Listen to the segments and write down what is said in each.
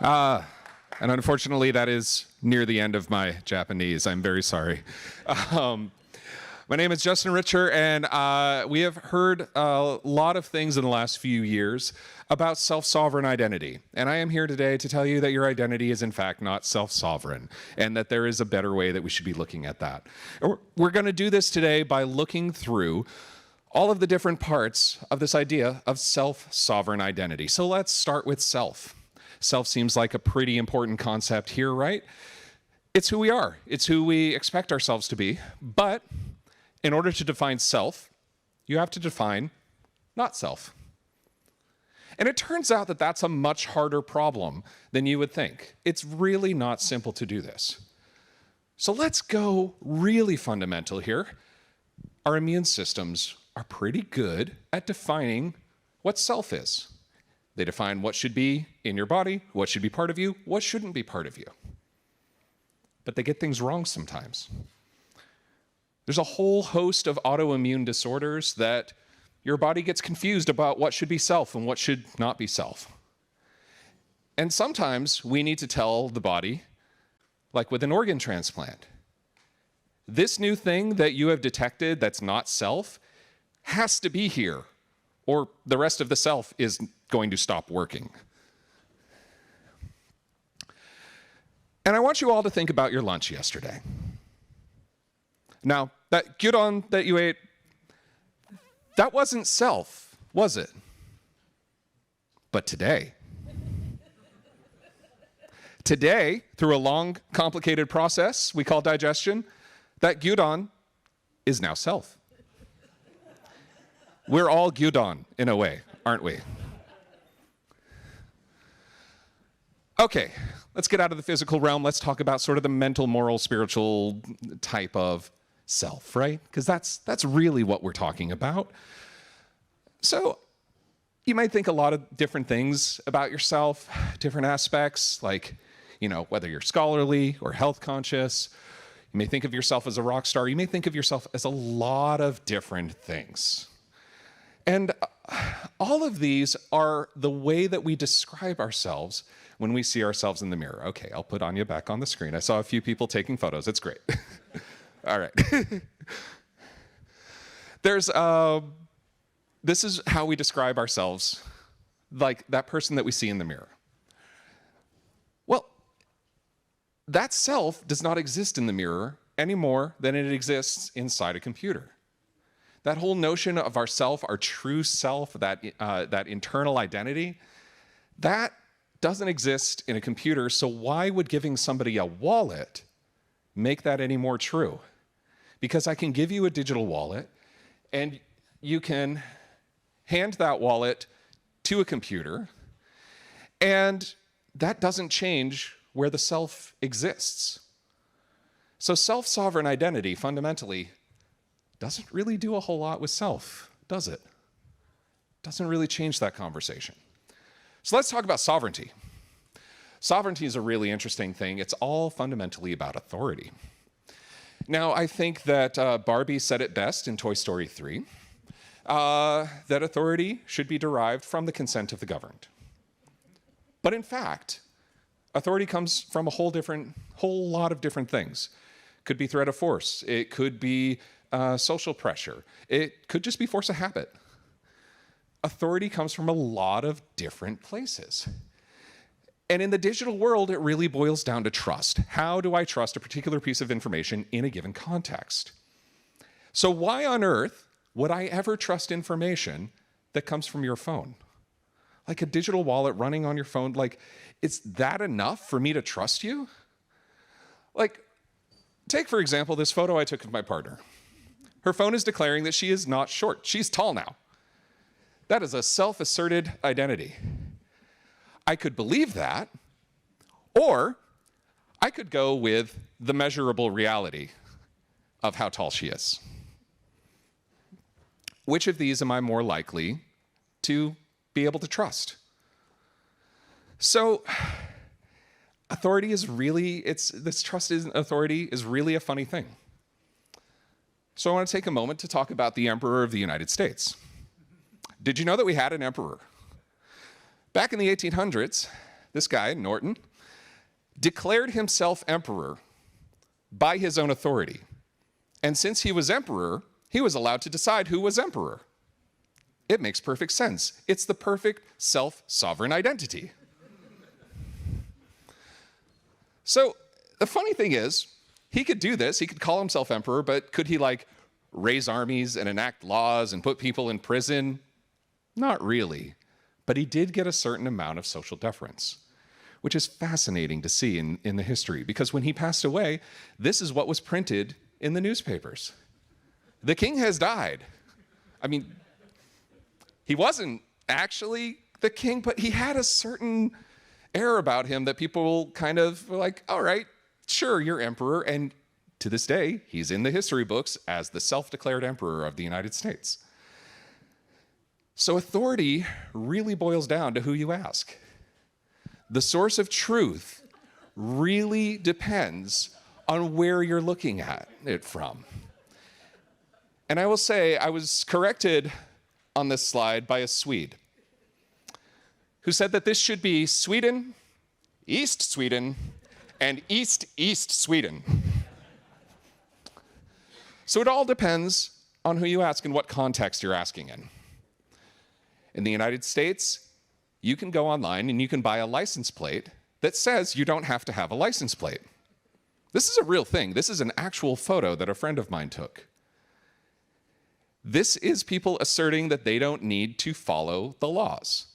And unfortunately, that is near the end of my Japanese. I'm very sorry. My name is Justin Richer, and we have heard a lot of things in the last few years about self-sovereign identity. And I am here today to tell you that your identity is in fact not self-sovereign, and that there is a better way that we should be looking at that. And we're going to do this today by looking through all of the different parts of this idea of self-sovereign identity. So let's start with self. Self seems like a pretty important concept here, right? It's who we are. It's who we expect ourselves to be. But in order to define self, you have to define not self. And it turns out that that's a much harder problem than you would think. It's really not simple to do this. So let's go really fundamental here. Our immune systems are pretty good at defining what self is. They define what should be in your body, what should be part of you, what shouldn't be part of you. But they get things wrong sometimes. There's a whole host of autoimmune disorders that your body gets confused about what should be self and what should not be self. And sometimes we need to tell the body, like with an organ transplant, this new thing that you have detected that's not self has to be here, or the rest of the self is going to stop working. And I want you all to think about your lunch yesterday. Now, that gyudon that you ate, that wasn't self, was it? But today, through a long, complicated process we call digestion, that gyudon is now self. We're all gyudon in a way, aren't we? Okay, let's get out of the physical realm. Let's talk about sort of the mental, moral, spiritual type of self, right? Because that's really what we're talking about. So you might think a lot of different things about yourself, different aspects, like, whether you're scholarly or health conscious. You may think of yourself as a rock star. You may think of yourself as a lot of different things. And all of these are the way that we describe ourselves when we see ourselves in the mirror. Okay, I'll put Anya back on the screen. I saw a few people taking photos. It's great. All right. This is how we describe ourselves, like that person that we see in the mirror. Well, that self does not exist in the mirror any more than it exists inside a computer. That whole notion of our self, our true self, that internal identity, that doesn't exist in a computer, so why would giving somebody a wallet make that any more true? Because I can give you a digital wallet, and you can hand that wallet to a computer, and that doesn't change where the self exists. So self-sovereign identity, fundamentally, doesn't really do a whole lot with self, does it? Doesn't really change that conversation. So let's talk about sovereignty. Sovereignty is a really interesting thing. It's all fundamentally about authority. Now, I think that Barbie said it best in Toy Story 3, that authority should be derived from the consent of the governed. But in fact, authority comes from a whole lot of different things. Could be threat of force. It could be social pressure. It could just be force of habit. Authority comes from a lot of different places. And in the digital world, it really boils down to trust. How do I trust a particular piece of information in a given context? So why on earth would I ever trust information that comes from your phone? Like a digital wallet running on your phone, like, is that enough for me to trust you? Like, take, for example, this photo I took of my partner. Her phone is declaring that she is not short. She's tall now. That is a self-asserted identity. I could believe that, or I could go with the measurable reality of how tall she is. Which of these am I more likely to be able to trust? So authority is really, this trust in authority is really a funny thing. So I want to take a moment to talk about the Emperor of the United States. Did you know that we had an emperor? Back in the 1800s, this guy, Norton, declared himself emperor by his own authority. And since he was emperor, he was allowed to decide who was emperor. It makes perfect sense. It's the perfect self-sovereign identity. So the funny thing is, he could do this, he could call himself emperor, but could he like raise armies and enact laws and put people in prison? Not really. But he did get a certain amount of social deference, which is fascinating to see in the history, because when he passed away, this is what was printed in the newspapers. The king has died. I mean, he wasn't actually the king, but he had a certain air about him that people kind of were like, all right, sure, you're emperor. And to this day, he's in the history books as the self-declared emperor of the United States. So authority really boils down to who you ask. The source of truth really depends on where you're looking at it from. And I will say, I was corrected on this slide by a Swede who said that this should be Sweden, East Sweden, and East Sweden. So it all depends on who you ask and what context you're asking in. In the United States, you can go online and you can buy a license plate that says you don't have to have a license plate. This is a real thing. This is an actual photo that a friend of mine took. This is people asserting that they don't need to follow the laws.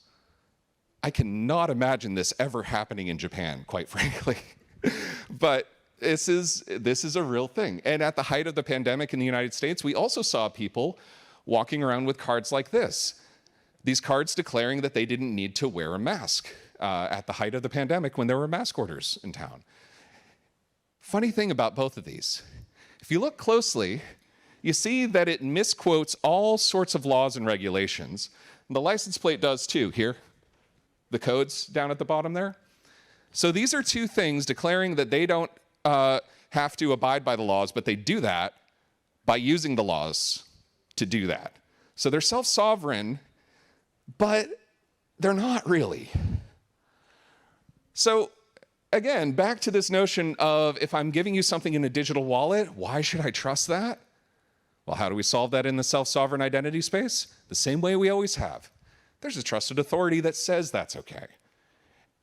I cannot imagine this ever happening in Japan, quite frankly. But this is a real thing. And at the height of the pandemic in the United States, we also saw people walking around with cards like this. These cards declaring that they didn't need to wear a mask at the height of the pandemic when there were mask orders in town. Funny thing about both of these, if you look closely, you see that it misquotes all sorts of laws and regulations. And the license plate does too. Here, the codes down at the bottom there. So these are two things declaring that they don't have to abide by the laws, but they do that by using the laws to do that. So they're self-sovereign, but they're not really. So again, back to this notion of if I'm giving you something in a digital wallet, why should I trust that? Well, how do we solve that in the self-sovereign identity space? The same way we always have. There's a trusted authority that says that's okay.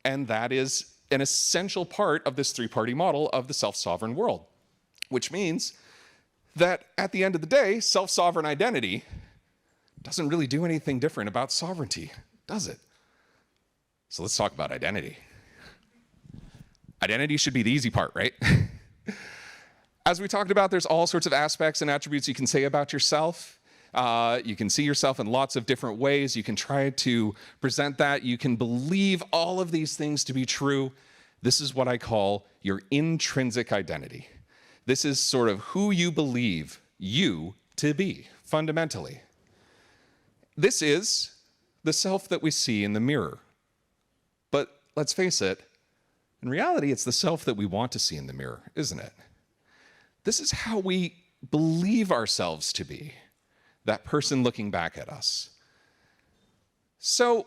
And that is an essential part of this three-party model of the self-sovereign world, which means that at the end of the day, self-sovereign identity doesn't really do anything different about sovereignty, does it? So let's talk about identity. Identity should be the easy part, right? As we talked about, there's all sorts of aspects and attributes you can say about yourself. You can see yourself in lots of different ways. You can try to present that. You can believe all of these things to be true. This is what I call your intrinsic identity. This is sort of who you believe you to be, fundamentally. This is the self that we see in the mirror. But let's face it, in reality, it's the self that we want to see in the mirror, isn't it? This is how we believe ourselves to be, that person looking back at us. So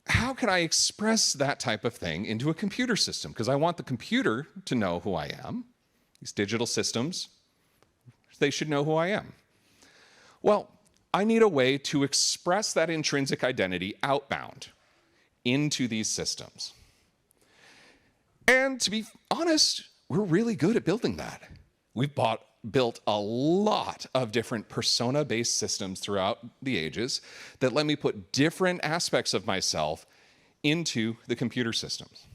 how can I express that type of thing into a computer system? Because I want the computer to know who I am. These digital systems, they should know who I am. Well, I need a way to express that intrinsic identity outbound into these systems. And to be honest, we're really good at building that. We've built a lot of different persona-based systems throughout the ages that let me put different aspects of myself into the computer systems.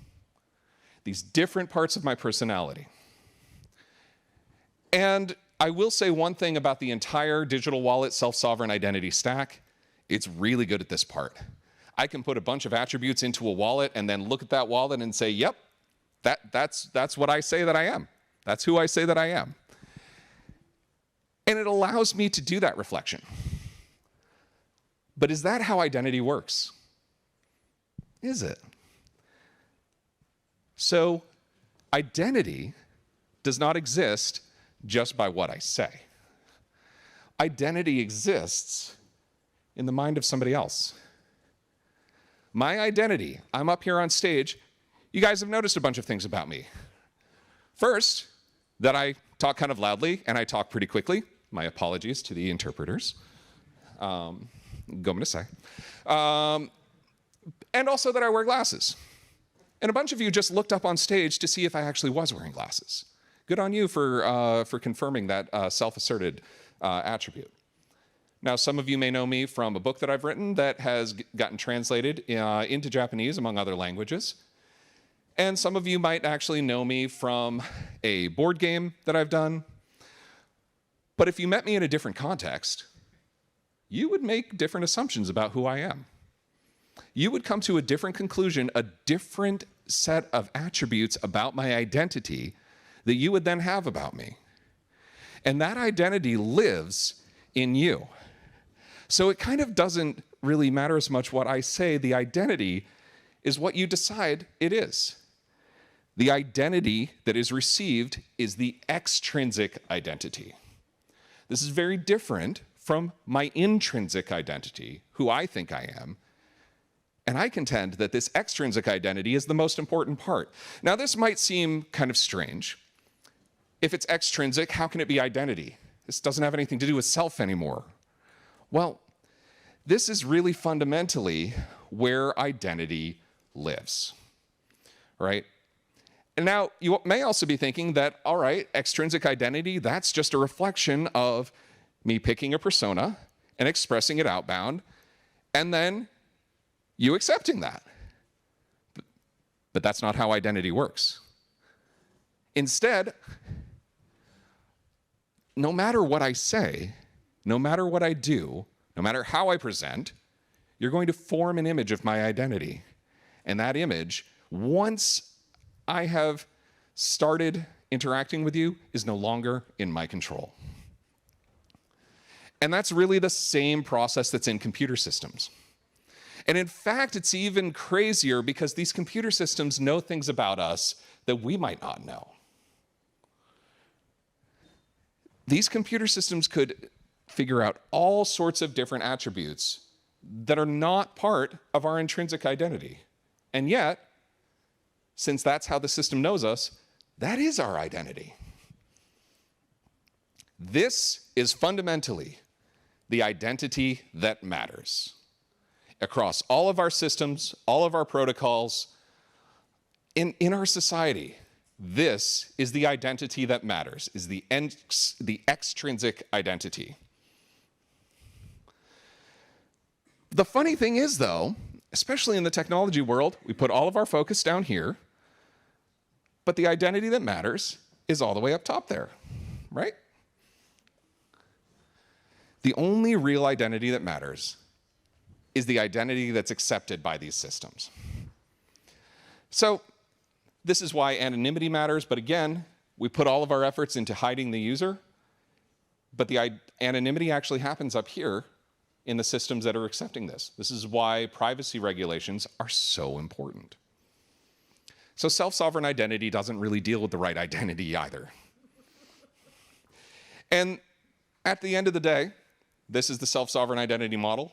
These different parts of my personality. And I will say one thing about the entire digital wallet self-sovereign identity stack. It's really good at this part. I can put a bunch of attributes into a wallet and then look at that wallet and say, yep, that's what I say that I am. That's who I say that I am. And it allows me to do that reflection. But is that how identity works? Is it? So identity does not exist just by what I say. Identity exists in the mind of somebody else. My identity, I'm up here on stage, you guys have noticed a bunch of things about me. First, that I talk kind of loudly and I talk pretty quickly. My apologies to the interpreters. Going to say. And also that I wear glasses. And a bunch of you just looked up on stage to see if I actually was wearing glasses. Good on you for confirming that self-asserted attribute. Now, some of you may know me from a book that I've written that has gotten translated into Japanese, among other languages. And some of you might actually know me from a board game that I've done. But if you met me in a different context, you would make different assumptions about who I am. You would come to a different conclusion, a different set of attributes about my identity that you would then have about me. And that identity lives in you. So it kind of doesn't really matter as much what I say. The identity is what you decide it is. The identity that is received is the extrinsic identity. This is very different from my intrinsic identity, who I think I am. And I contend that this extrinsic identity is the most important part. Now, this might seem kind of strange. If it's extrinsic, how can it be identity? This doesn't have anything to do with self anymore. Well, this is really fundamentally where identity lives, right? And now you may also be thinking that, all right, extrinsic identity, that's just a reflection of me picking a persona and expressing it outbound, and then you accepting that. But that's not how identity works. Instead, no matter what I say, no matter what I do, no matter how I present, you're going to form an image of my identity. And that image, once I have started interacting with you, is no longer in my control. And that's really the same process that's in computer systems. And in fact, it's even crazier because these computer systems know things about us that we might not know. These computer systems could figure out all sorts of different attributes that are not part of our intrinsic identity. And yet, since that's how the system knows us, that is our identity. This is fundamentally the identity that matters. Across all of our systems, all of our protocols, in our society, this is the identity that matters, is the extrinsic identity. The funny thing is, though, especially in the technology world, we put all of our focus down here, but the identity that matters is all the way up top there, right? The only real identity that matters is the identity that's accepted by these systems. So this is why anonymity matters, but again, we put all of our efforts into hiding the user, but the anonymity actually happens up here in the systems that are accepting this. This is why privacy regulations are so important. So self-sovereign identity doesn't really deal with the right identity either. And at the end of the day, this is the self-sovereign identity model.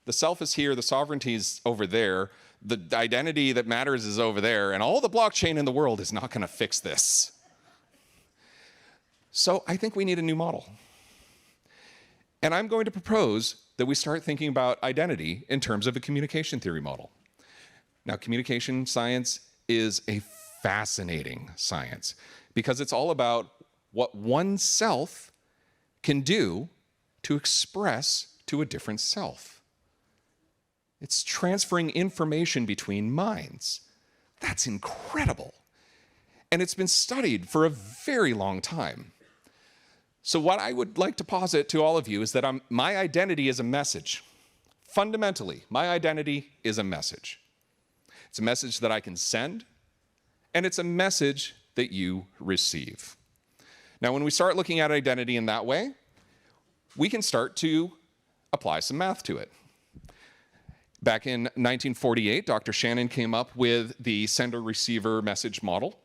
The self is here, the sovereignty is over there, the identity that matters is over there, and all the blockchain in the world is not going to fix this. So I think we need a new model. And I'm going to propose that we start thinking about identity in terms of a communication theory model. Now, communication science is a fascinating science because it's all about what one self can do to express to a different self. It's transferring information between minds. That's incredible. And it's been studied for a very long time. So what I would like to posit to all of you is that my identity is a message. Fundamentally, my identity is a message. It's a message that I can send, and it's a message that you receive. Now, when we start looking at identity in that way, we can start to apply some math to it. Back in 1948, Dr. Shannon came up with the sender-receiver message model.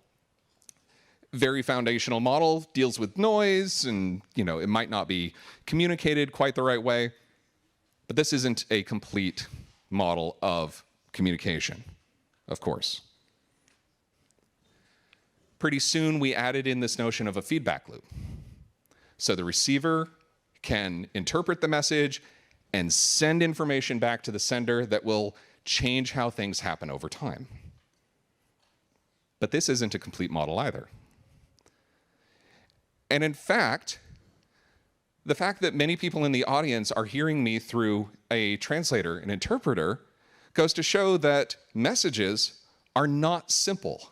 Very foundational model, deals with noise, and it might not be communicated quite the right way, but this isn't a complete model of communication, of course. pretty soon we added in this notion of a feedback loop. So the receiver can interpret the message and send information back to the sender that will change how things happen over time. But this isn't a complete model either. And in fact, the fact that many people in the audience are hearing me through a translator, an interpreter, goes to show that messages are not simple.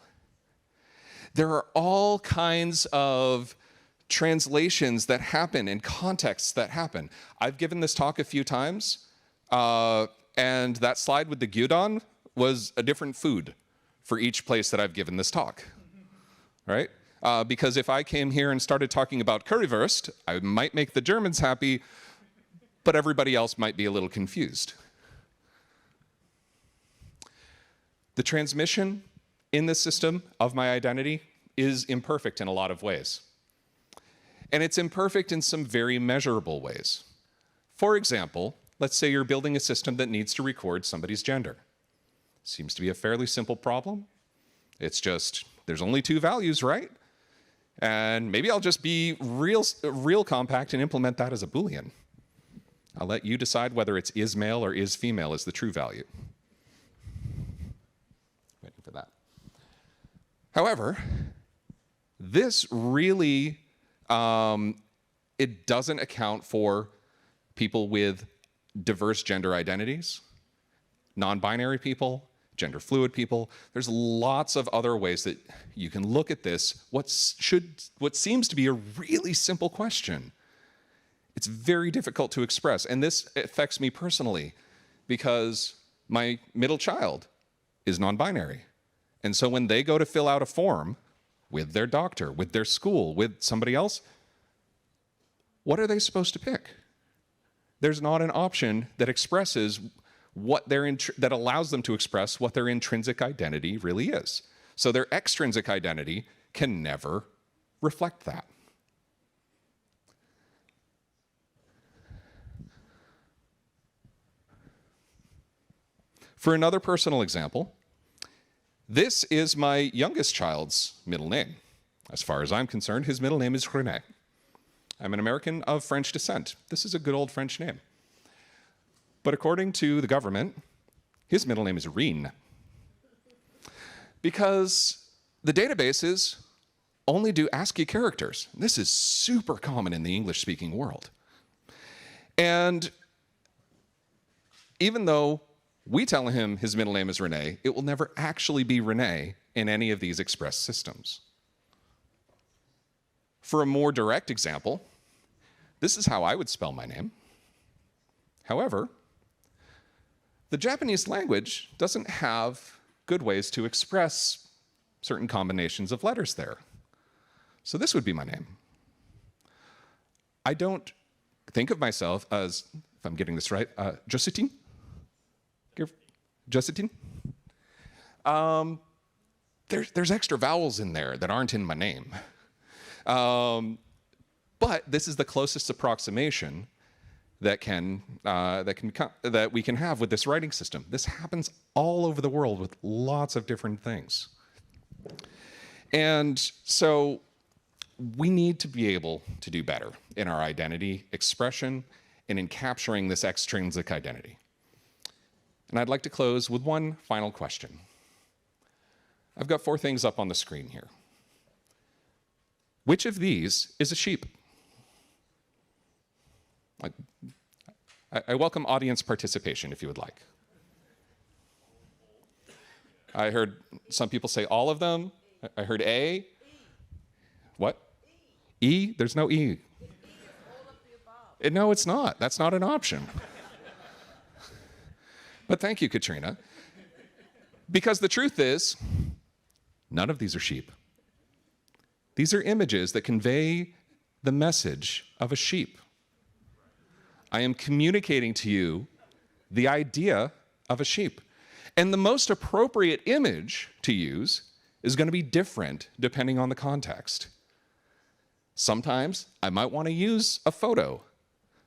There are all kinds of translations that happen and contexts that happen. I've given this talk a few times, and that slide with the gyudon was a different food for each place that I've given this talk, right? Because if I came here and started talking about currywurst, I might make the Germans happy, but everybody else might be a little confused. The transmission in this system of my identity is imperfect in a lot of ways. And it's imperfect in some very measurable ways. For example, let's say you're building a system that needs to record somebody's gender. Seems to be a fairly simple problem. It's just, there's only two values, right? And maybe I'll just be real compact and implement that as a Boolean. I'll let you decide whether it's is male or is female is the true value. Waiting for that. However, this really, it doesn't account for people with diverse gender identities, non-binary people, gender fluid people. There's lots of other ways that you can look at this. What seems to be a really simple question. It's very difficult to express. And this affects me personally because my middle child is non-binary. And so when they go to fill out a form with their doctor, with their school, with somebody else, what are they supposed to pick? There's not an option that expresses what that allows them to express what their intrinsic identity really is. So their extrinsic identity can never reflect that. For another personal example, this is my youngest child's middle name. As far as I'm concerned, his middle name is René. I'm an American of French descent. This is a good old French name. But according to the government, his middle name is Reen. Because the databases only do ASCII characters. This is super common in the English-speaking world. And even though we tell him his middle name is René, it will never actually be René in any of these express systems. For a more direct example, this is how I would spell my name. However, the Japanese language doesn't have good ways to express certain combinations of letters there. So this would be my name. I don't think of myself as, if I'm getting this right, Josephine? Josephine? There's extra vowels in there that aren't in my name. But this is the closest approximation that we can have with this writing system. This happens all over the world with lots of different things. And so we need to be able to do better in our identity expression and in capturing this extrinsic identity. And I'd like to close with one final question. I've got 4 things up on the screen here. Which of these is a sheep? I welcome audience participation if you would like. I heard some people say all of them. I heard A. What? E? There's no E. No, it's not. That's not an option. But thank you, Katrina. Because the truth is, none of these are sheep. These are images that convey the message of a sheep. I am communicating to you the idea of a sheep. And the most appropriate image to use is going to be different depending on the context. Sometimes I might want to use a photo.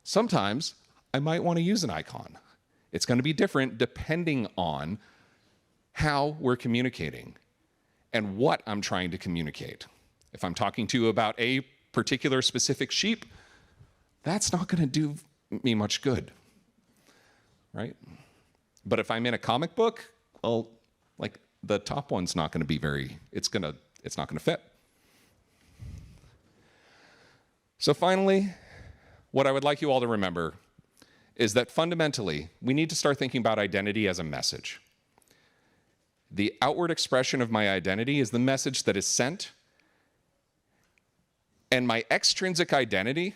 Sometimes I might want to use an icon. It's going to be different depending on how we're communicating. and what I'm trying to communicate. If I'm talking to you about a particular specific sheep, that's not going to do me much good, right? But if I'm in a comic book, well, like the top one's not going to be it's not going to fit. So finally, what I would like you all to remember is that fundamentally, we need to start thinking about identity as a message. The outward expression of my identity is the message that is sent, and my extrinsic identity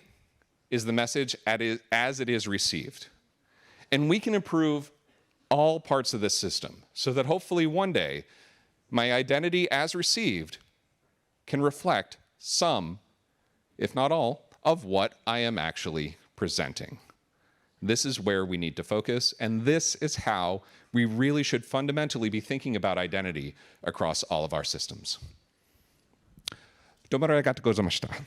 is the message as it is received. And we can improve all parts of this system so that hopefully one day, my identity as received can reflect some, if not all, of what I am actually presenting. This is where we need to focus, and this is how we really should fundamentally be thinking about identity across all of our systems. どうもありがとうございました。